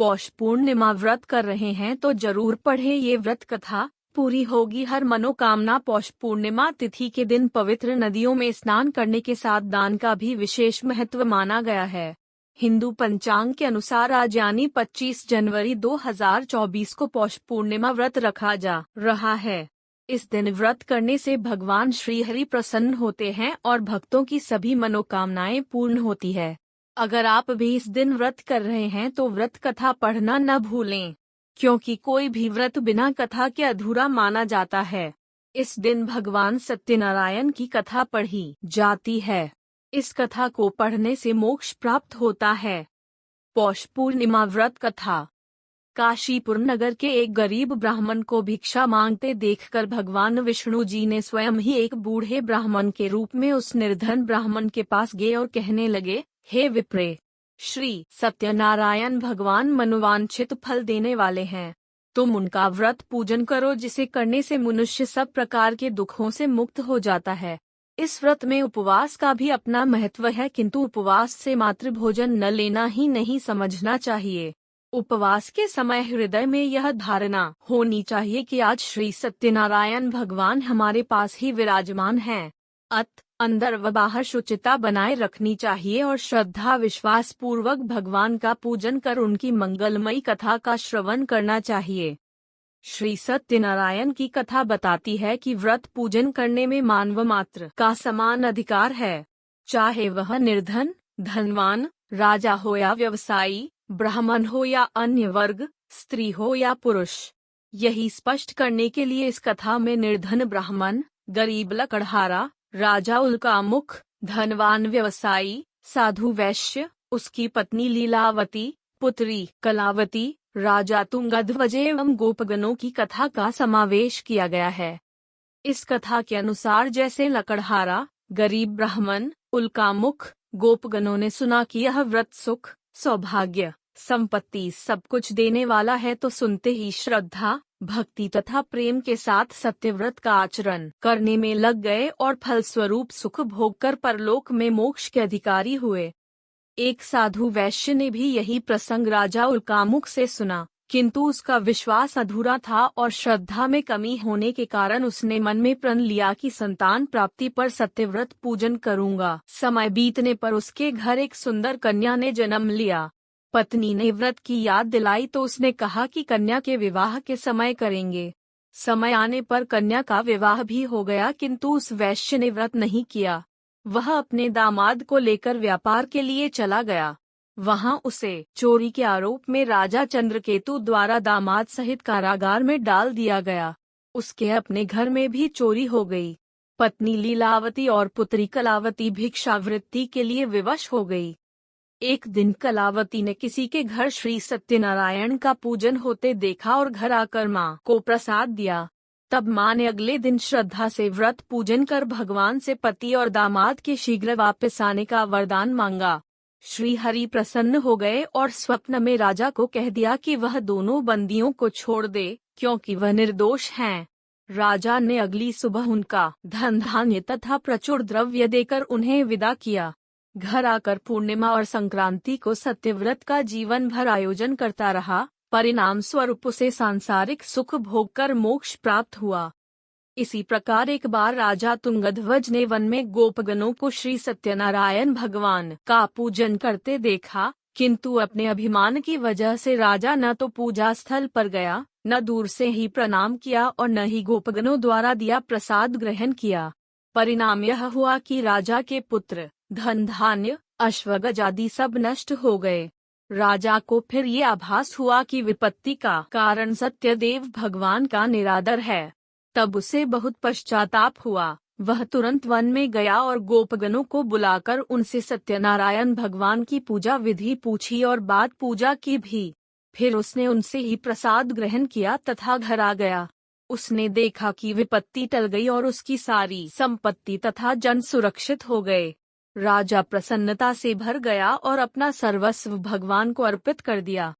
पौष पूर्णिमा व्रत कर रहे हैं तो जरूर पढ़ें ये व्रत कथा, पूरी होगी हर मनोकामना। पौष पूर्णिमा तिथि के दिन पवित्र नदियों में स्नान करने के साथ दान का भी विशेष महत्व माना गया है। हिंदू पंचांग के अनुसार आज यानी 25 जनवरी 2024 को पौष पूर्णिमा व्रत रखा जा रहा है। इस दिन व्रत करने से भगवान श्री हरि प्रसन्न होते हैं और भक्तों की सभी मनोकामनाएं पूर्ण होती है। अगर आप भी इस दिन व्रत कर रहे हैं तो व्रत कथा पढ़ना न भूलें, क्योंकि कोई भी व्रत बिना कथा के अधूरा माना जाता है। इस दिन भगवान सत्यनारायण की कथा पढ़ी जाती है। इस कथा को पढ़ने से मोक्ष प्राप्त होता है। पौष पूर्णिमा व्रत कथा। काशीपुर नगर के एक गरीब ब्राह्मण को भिक्षा मांगते देखकर भगवान विष्णु जी ने स्वयं ही एक बूढ़े ब्राह्मण के रूप में उस निर्धन ब्राह्मण के पास गए और कहने लगे, हे विप्रे, श्री सत्यनारायण भगवान मनोवांछित फल देने वाले हैं। तुम उनका व्रत पूजन करो, जिसे करने से मनुष्य सब प्रकार के दुखों से मुक्त हो जाता है। इस व्रत में उपवास का भी अपना महत्व है, किंतु उपवास से मात्र भोजन न लेना ही नहीं समझना चाहिए। उपवास के समय हृदय में यह धारणा होनी चाहिए कि आज श्री सत्यनारायण भगवान हमारे पास ही विराजमान हैं। अंदर व बाहर शुचिता बनाए रखनी चाहिए और श्रद्धा विश्वास पूर्वक भगवान का पूजन कर उनकी मंगलमयी कथा का श्रवण करना चाहिए। श्री सत्यनारायण की कथा बताती है कि व्रत पूजन करने में मानव मात्र का समान अधिकार है, चाहे वह निर्धन, धनवान, राजा हो या व्यवसायी, ब्राह्मण हो या अन्य वर्ग, स्त्री हो या पुरुष। यही स्पष्ट करने के लिए इस कथा में निर्धन ब्राह्मण, गरीब लकड़हारा, राजा उल्कामुख, धनवान व्यवसायी, साधु वैश्य, उसकी पत्नी लीलावती, पुत्री कलावती, राजा तुंगध्वज एवं गोपगणों की कथा का समावेश किया गया है। इस कथा के अनुसार जैसे लकड़हारा, गरीब ब्राह्मण, उल्कामुख, गोपगणों ने सुना कि यह व्रत सुख, सौभाग्य, संपत्ति सब कुछ देने वाला है, तो सुनते ही श्रद्धा, भक्ति तथा प्रेम के साथ सत्यव्रत का आचरण करने में लग गए और फलस्वरूप सुख भोग कर परलोक में मोक्ष के अधिकारी हुए। एक साधु वैश्य ने भी यही प्रसंग राजा उल्कामुख से सुना, किंतु उसका विश्वास अधूरा था और श्रद्धा में कमी होने के कारण उसने मन में प्रण लिया कि संतान प्राप्ति पर सत्यव्रत पूजन करूंगा। समय बीतने पर उसके घर एक सुंदर कन्या ने जन्म लिया। पत्नी ने व्रत की याद दिलाई तो उसने कहा कि कन्या के विवाह के समय करेंगे। समय आने पर कन्या का विवाह भी हो गया, किंतु उस वैश्य ने व्रत नहीं किया। वह अपने दामाद को लेकर व्यापार के लिए चला गया। वहां उसे चोरी के आरोप में राजा चंद्रकेतु द्वारा दामाद सहित कारागार में डाल दिया गया। उसके अपने घर में भी चोरी हो गई। पत्नी लीलावती और पुत्री कलावती भिक्षावृत्ति के लिए विवश हो गई। एक दिन कलावती ने किसी के घर श्री सत्यनारायण का पूजन होते देखा और घर आकर मां को प्रसाद दिया। तब मां ने अगले दिन श्रद्धा से व्रत पूजन कर भगवान से पति और दामाद के शीघ्र वापस आने का वरदान मांगा। श्री हरि प्रसन्न हो गए और स्वप्न में राजा को कह दिया कि वह दोनों बंदियों को छोड़ दे, क्योंकि वह निर्दोष हैं। राजा ने अगली सुबह उनका धन धान्य तथा प्रचुर द्रव्य देकर उन्हें विदा किया। घर आकर पूर्णिमा और संक्रांति को सत्यव्रत का जीवन भर आयोजन करता रहा। परिणाम स्वरूप उसे सांसारिक सुख भोग कर मोक्ष प्राप्त हुआ। इसी प्रकार एक बार राजा तुंगध्वज ने वन में गोपगणों को श्री सत्यनारायण भगवान का पूजन करते देखा, किंतु अपने अभिमान की वजह से राजा न तो पूजा स्थल पर गया, न दूर से ही प्रणाम किया और न ही गोपगणों द्वारा दिया प्रसाद ग्रहण किया। परिणाम यह हुआ कि राजा के पुत्र, धन धान्य, अश्वगज आदि सब नष्ट हो गए। राजा को फिर ये आभास हुआ कि विपत्ति का कारण सत्यदेव भगवान का निरादर है। तब उसे बहुत पश्चाताप हुआ। वह तुरंत वन में गया और गोपगणों को बुलाकर उनसे सत्यनारायण भगवान की पूजा विधि पूछी और बाद पूजा की भी। फिर उसने उनसे ही प्रसाद ग्रहण किया तथा घर आ गया। उसने देखा कि विपत्ति टल गई और उसकी सारी संपत्ति तथा जन सुरक्षित हो गए। राजा प्रसन्नता से भर गया और अपना सर्वस्व भगवान को अर्पित कर दिया।